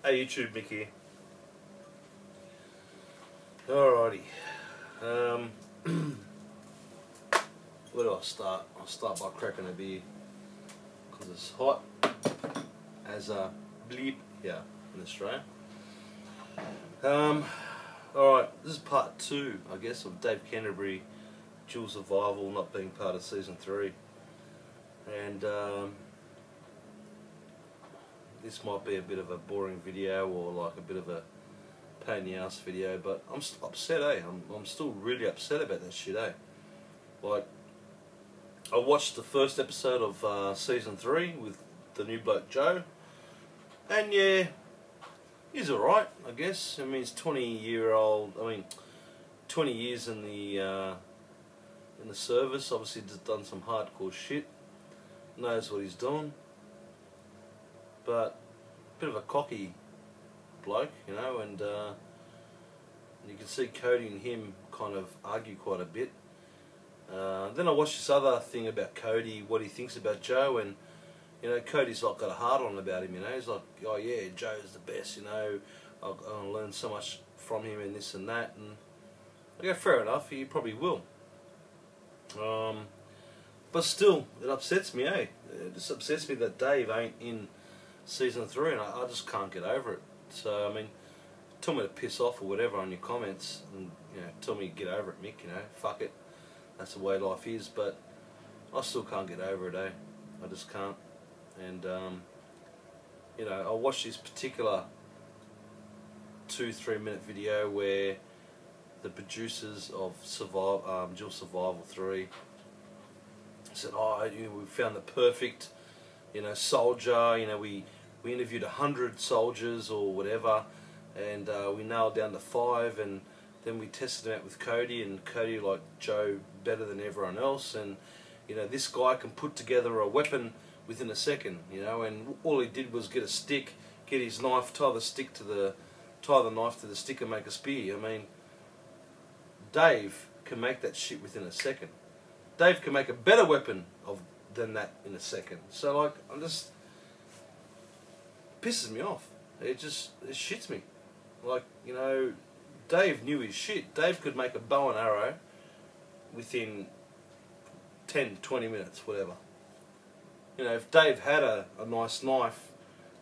Hey YouTube, Mickey. Alrighty. Where do I start? I'll start by cracking a beer because it's hot as a bleep here in Australia. Alright, this is part 2, I guess, of Dave Canterbury Dual Survival not being part of season 3. And this might be a bit of a boring video or like a bit of a pain in the ass video, but I'm upset, eh? I'm still really upset about that shit, eh? Like, I watched the first episode of season 3 with the new bloke Joe, and yeah, he's alright, I guess. I mean, he's 20 years in the service. Obviously, just done some hardcore shit. Knows what he's doing, but a bit of a cocky bloke, you know, and you can see Cody and him kind of argue quite a bit. Then I watched this other thing about Cody, what he thinks about Joe, and you know, Cody's like got a hard on about him, you know. He's like, oh yeah, Joe's the best, you know, I'll learn so much from him and this and that, and I go, fair enough, he probably will. But still, it upsets me, eh? It just upsets me that Dave ain't in season 3, and I just can't get over it. So, I mean, tell me to piss off or whatever on your comments, and you know, tell me to get over it, Mick. You know, fuck it, that's the way life is. But I still can't get over it, eh? I just can't. And you know, I watched this particular 2-3 minute video where the producers of Dual Survival 3 said, oh, you know, we found the perfect, you know, soldier. You know, we interviewed 100 soldiers or whatever, and we nailed down to 5, and then we tested them out with Cody, and Cody liked Joe better than everyone else, and you know, this guy can put together a weapon within a second, you know, and all he did was get a stick, get his knife, tie the knife to the stick and make a spear. I mean, Dave can make that shit within a second. Dave can make a better weapon than that in a second. So like, it pisses me off. It shits me. Like, you know, Dave knew his shit. Dave could make a bow and arrow within 10-20 minutes, whatever. You know, if Dave had a nice knife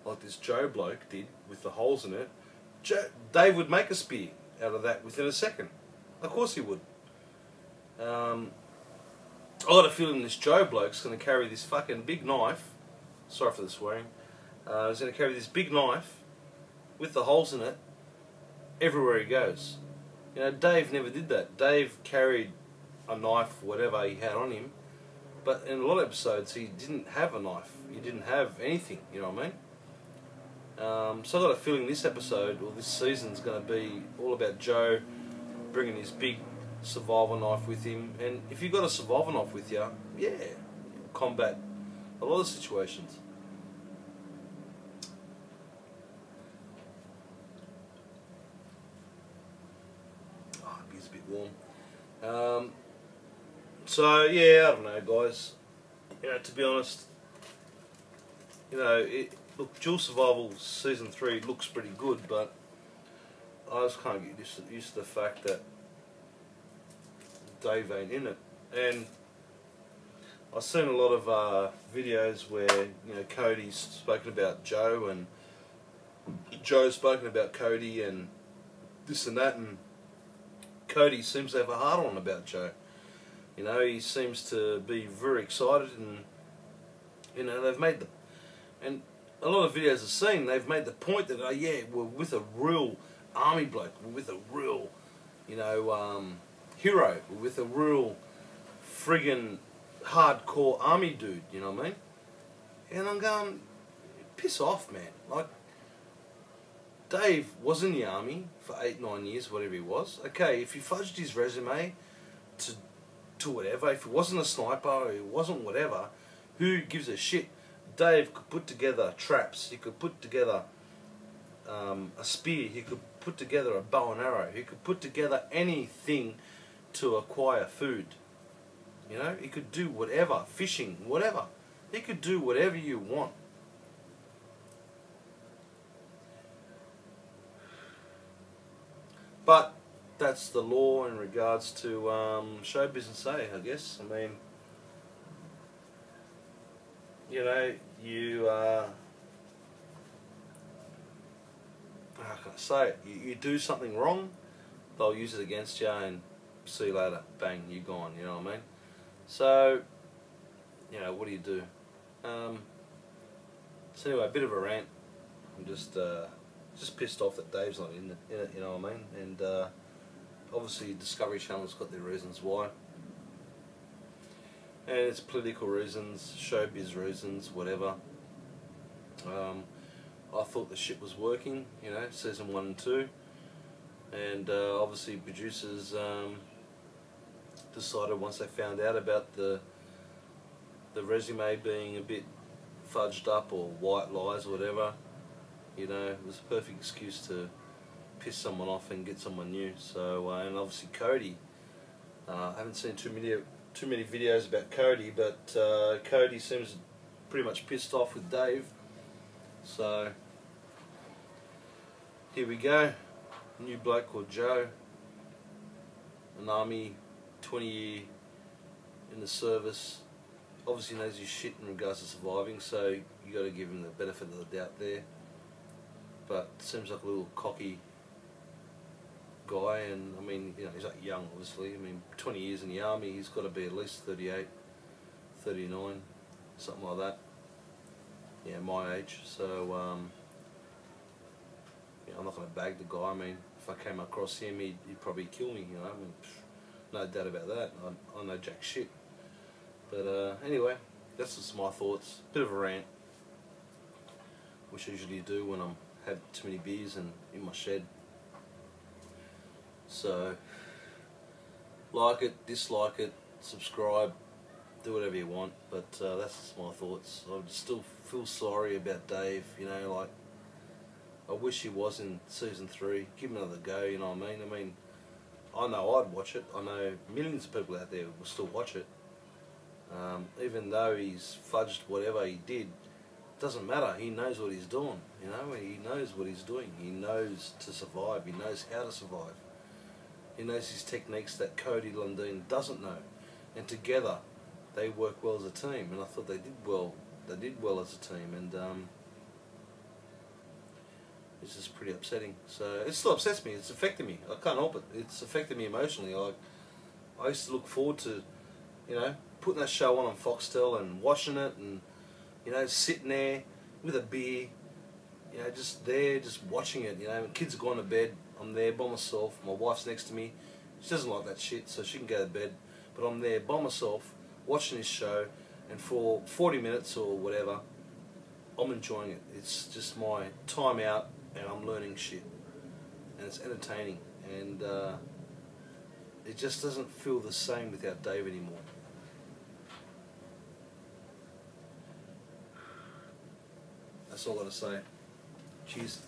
like this Joe bloke did with the holes in it, Dave would make a spear out of that within a second. Of course he would. I got a feeling this Joe bloke's going to carry this fucking big knife. Sorry for the swearing. He's going to carry this big knife with the holes in it everywhere he goes. You know, Dave never did that. Dave carried a knife, whatever he had on him, but in a lot of episodes he didn't have a knife. He didn't have anything. You know what I mean? So I got a feeling this episode or this season's going to be all about Joe bringing his big survival knife with him, and if you've got a survival knife with you, yeah, combat a lot of situations. Oh, it gets a bit warm. So yeah, I don't know, guys. You know, to be honest, you know, look, Dual Survival season 3 looks pretty good, but I just can't get used to the fact that Dave ain't in it. And I've seen a lot of videos where, you know, Cody's spoken about Joe and Joe's spoken about Cody and this and that, and Cody seems to have a hard on about Joe. You know, he seems to be very excited, and you know, they've made and a lot of videos I've seen, they've made the point that, oh yeah, we're with a real army bloke, we're with a real, you know, hero, we're with a real friggin' hardcore army dude, you know what I mean? And I'm going, piss off, man. Like, Dave was in the army for 8-9 years, whatever he was. Okay, if he fudged his resume to whatever, if he wasn't a sniper, or he wasn't whatever, who gives a shit? Dave could put together traps, he could put together a spear, he could put together a bow and arrow, he could put together anything to acquire food. You know, he could do whatever, fishing, whatever. He could do whatever you want. But that's the law in regards to show business, I guess. I mean, you know, how can I say it? You do something wrong, they'll use it against you, and see you later, bang, you're gone. You know what I mean? So, you know, what do you do? So anyway, a bit of a rant. I'm just pissed off that Dave's not in it. You know what I mean? And obviously, Discovery Channel's got their reasons why, and it's political reasons, showbiz reasons, whatever. I thought the shit was working, you know, season 1 and 2, and obviously producers decided once they found out about the resume being a bit fudged up or white lies or whatever, you know, it was a perfect excuse to piss someone off and get someone new. So and obviously Cody, I haven't seen too many videos about Cody, but Cody seems pretty much pissed off with Dave. So here we go, new bloke called Joe, an army, 20-year in the service, obviously knows his shit in regards to surviving, so you got to give him the benefit of the doubt there. But seems like a little cocky guy, and I mean, you know, he's like young, obviously. I mean, 20 years in the army, he's got to be at least 38, 39, something like that. Yeah, my age. So you know, I'm not going to bag the guy. I mean, if I came across him, he'd probably kill me. You know, I mean, no doubt about that. I know jack shit. But anyway, that's just my thoughts. Bit of a rant, which I usually do when I'm had too many beers and in my shed. So, like it, dislike it, subscribe, do whatever you want. But that's just my thoughts. I still feel sorry about Dave. You know, like, I wish he was in season 3. Give him another go. You know what I mean? I mean, I know I'd watch it. I know millions of people out there will still watch it. Even though he's fudged whatever he did, doesn't matter. He knows what he's doing. You know, he knows what he's doing. He knows to survive. He knows how to survive. He knows his techniques that Cody Lundeen doesn't know, and together they work well as a team. And I thought they did well. They did well as a team, and it's just pretty upsetting. So it still upsets me. It's affecting me. I can't help it. It's affected me emotionally. I used to look forward to, you know, putting that show on Foxtel and watching it, and you know, sitting there with a beer, you know, just there, just watching it. You know, when kids are gone to bed, I'm there by myself. My wife's next to me. She doesn't like that shit, so she can go to bed. But I'm there by myself, watching this show, and for 40 minutes or whatever, I'm enjoying it. It's just my time out, and I'm learning shit, and it's entertaining, and it just doesn't feel the same without Dave anymore. That's all I've got to say. Cheers.